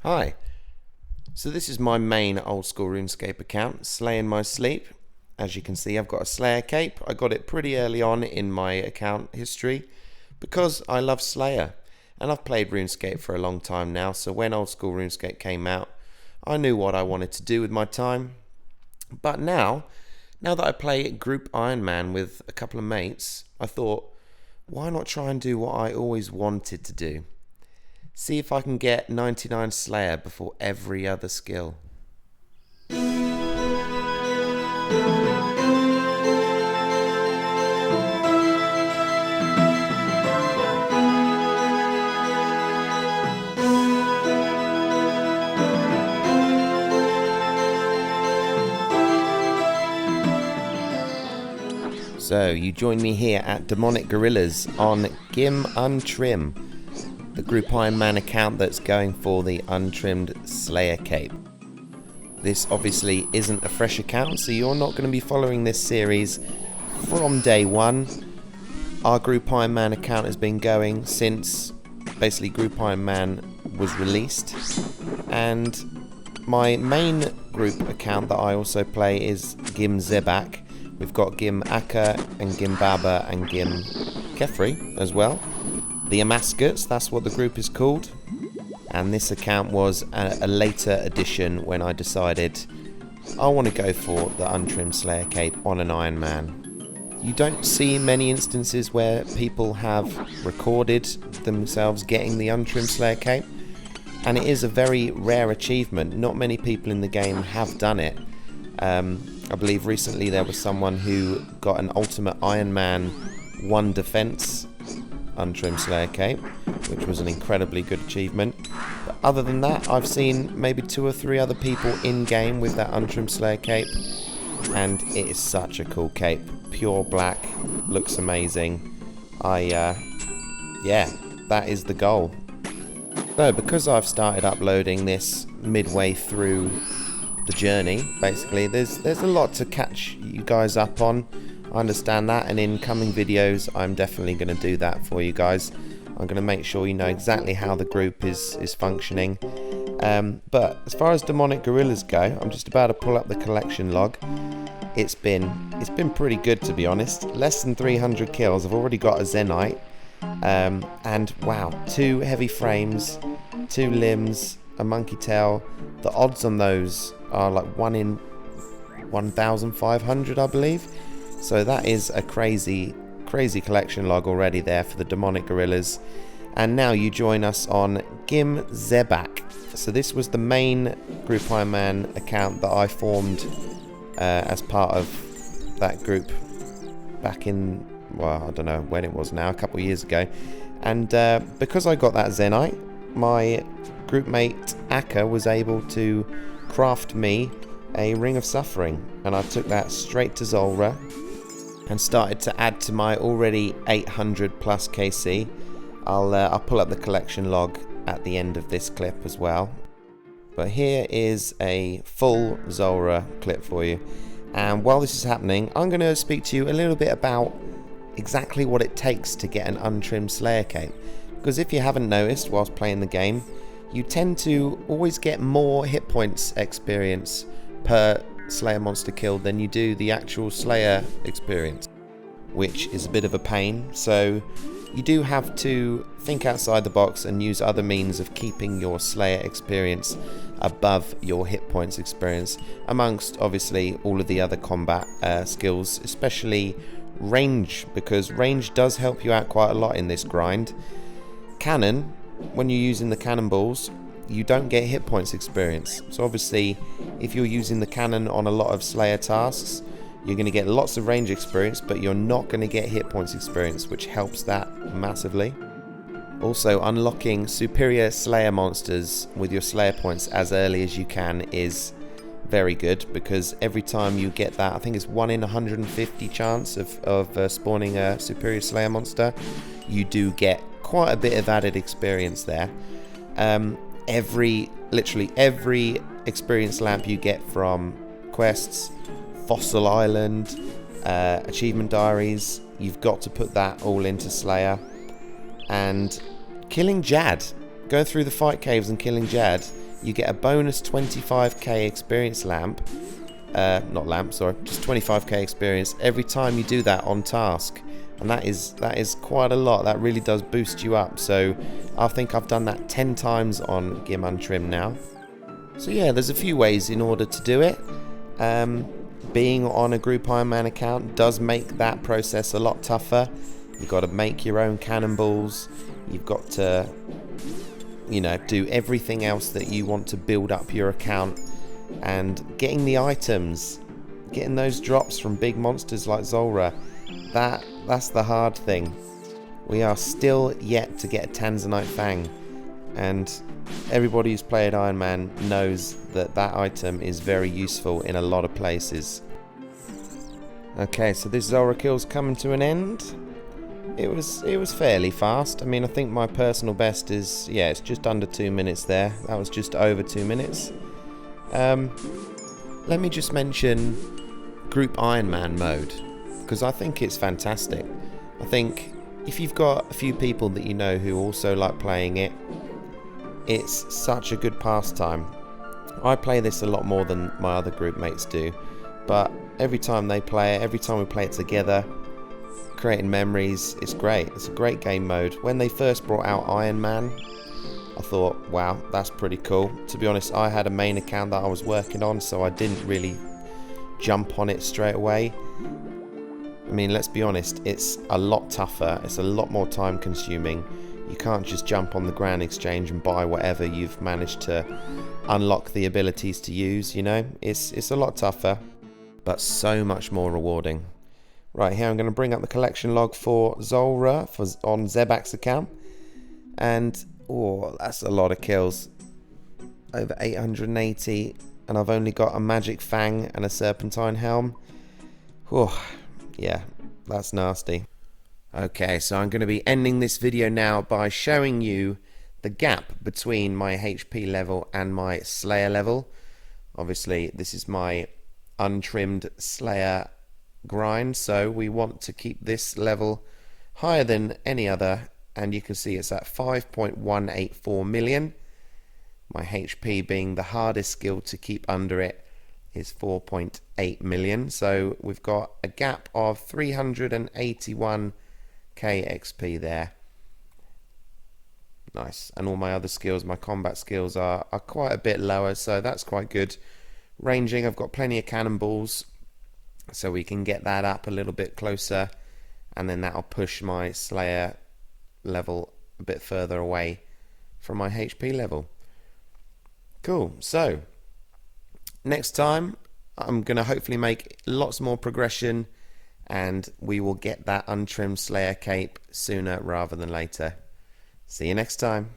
Hi, so this is my main Old School RuneScape account, Slay in my sleep. As you can see, I've got a Slayer Cape. I got it pretty early on in my account history because I love Slayer. And I've played RuneScape for a long time now, so when Old School RuneScape came out, I knew what I wanted to do with my time. But now that I play group Ironman with a couple of mates, I thought, why not try and do what I always wanted to do? See if I can get 99 Slayer before every other skill. So you join me here at Demonic Gorillas on GIM Untrim, the group Ironman account that's going for the Untrimmed Slayer Cape. This obviously isn't a fresh account, so you're not going to be following this series from day one. Our group Ironman account has been going since basically group Ironman was released, and my main group account that I also play is GIM Zebak. We've got GIM Akka and GIM Baba and GIM Kefri as well. The Amascuts, that's what the group is called. And this account was a later addition when I decided I want to go for the Untrimmed Slayer Cape on an Ironman. You don't see many instances where people have recorded themselves getting the Untrimmed Slayer Cape, and it is a very rare achievement. Not many people in the game have done it. I believe recently there was someone who got an Ultimate Ironman 1 Defense Untrimmed Slayer Cape, which was an incredibly good achievement. But other than that, I've seen maybe 2 or 3 other people in game with that Untrimmed Slayer Cape, and it is such a cool cape. Pure black, looks amazing. Yeah, that is the goal. So because I've started uploading this midway through the journey, basically there's a lot to catch you guys up on. I understand that, and in coming videos I'm definitely going to do that for you guys. I'm going to make sure you know exactly how the group is functioning. But as far as Demonic Gorillas go, I'm just about to pull up the collection log. It's been pretty good, to be honest. Less than 300 kills. I've already got a Zenite, and wow, 2 heavy frames, 2 limbs, a monkey tail. The odds on those are like 1 in 1,500, I believe. So that is a crazy collection log already there for the Demonic Gorillas. And now you join us on GIM Zebak. So this was the main group Ironman account that I formed as part of that group back in, well, I don't know when it was now, a couple of years ago. And because I got that Zenite, my group mate Akka was able to craft me a Ring of Suffering, and I took that straight to Zulrah and started to add to my already 800 plus KC. I'll pull up the collection log at the end of this clip as well. But here is a full Zulrah clip for you. And while this is happening, I'm going to speak to you a little bit about exactly what it takes to get an Untrimmed Slayer Cape. Because if you haven't noticed whilst playing the game, you tend to always get more hit points experience per Slayer monster killed than you do the actual Slayer experience, which is a bit of a pain. So you do have to think outside the box and use other means of keeping your Slayer experience above your hit points experience, amongst obviously all of the other combat skills, especially range, because range does help you out quite a lot in this grind. Cannon, when you're using the cannonballs, you don't get hit points experience. So obviously if you're using the cannon on a lot of Slayer tasks, you're going to get lots of range experience, but you're not going to get hit points experience, which helps that massively. Also, unlocking superior Slayer monsters with your Slayer points as early as you can is very good, because every time you get that, I think it's 1 in 150 chance of spawning a superior Slayer monster, you do get quite a bit of added experience there. Literally every experience lamp you get from quests, Fossil Island, achievement diaries, you've got to put that all into Slayer. And killing Jad, going through the fight caves and killing Jad you get a bonus 25k experience lamp. Not lamp, sorry, just 25k experience every time you do that on task. And that is quite a lot. That really does boost you up. So I think I've done that 10 times on GIM Untrimmed now. So yeah, there's a few ways in order to do it. Being on a group Ironman account does make that process a lot tougher. You've got to make your own cannonballs. You've got to, you know, do everything else that you want to build up your account. And getting the items, getting those drops from big monsters like Zulrah, that's the hard thing. We are still yet to get a Tanzanite Fang, and everybody who's played Iron Man knows that that item is very useful in a lot of places. Okay, so this Zulrah kill's coming to an end. It was fairly fast. I mean, I think my personal best is, yeah, it's just under 2 minutes there. That was just over 2 minutes. Let me just mention Group Ironman mode, because I think it's fantastic. I think if you've got a few people that you know who also like playing it, it's such a good pastime. I play this a lot more than my other group mates do, but every time they play it, every time we play it together, creating memories, it's great. It's a great game mode. When they first brought out Iron Man, I thought, wow, that's pretty cool. To be honest, I had a main account that I was working on, so I didn't really jump on it straight away. I mean, let's be honest, it's a lot tougher, it's a lot more time consuming. You can't just jump on the Grand Exchange and buy whatever you've managed to unlock the abilities to use, you know? It's a lot tougher, but so much more rewarding. Right, here I'm going to bring up the collection log for Zulrah on Zebak's account. And, oh, that's a lot of kills. Over 880, and I've only got a magic fang and a serpentine helm. Oh, yeah, that's nasty. Okay, so I'm going to be ending this video now by showing you the gap between my HP level and my Slayer level. Obviously, this is my untrimmed Slayer grind, so we want to keep this level higher than any other, and you can see it's at 5.184 million. My HP, being the hardest skill to keep under it, is 4.8 million, so we've got a gap of 381k XP there. Nice. And all my other skills, my combat skills are quite a bit lower, so that's quite good. Ranging, I've got plenty of cannonballs, so we can get that up a little bit closer, and then that'll push my Slayer level a bit further away from my HP level. Cool. So next time I'm going to hopefully make lots more progression, and we will get that untrimmed Slayer Cape sooner rather than later. See you next time.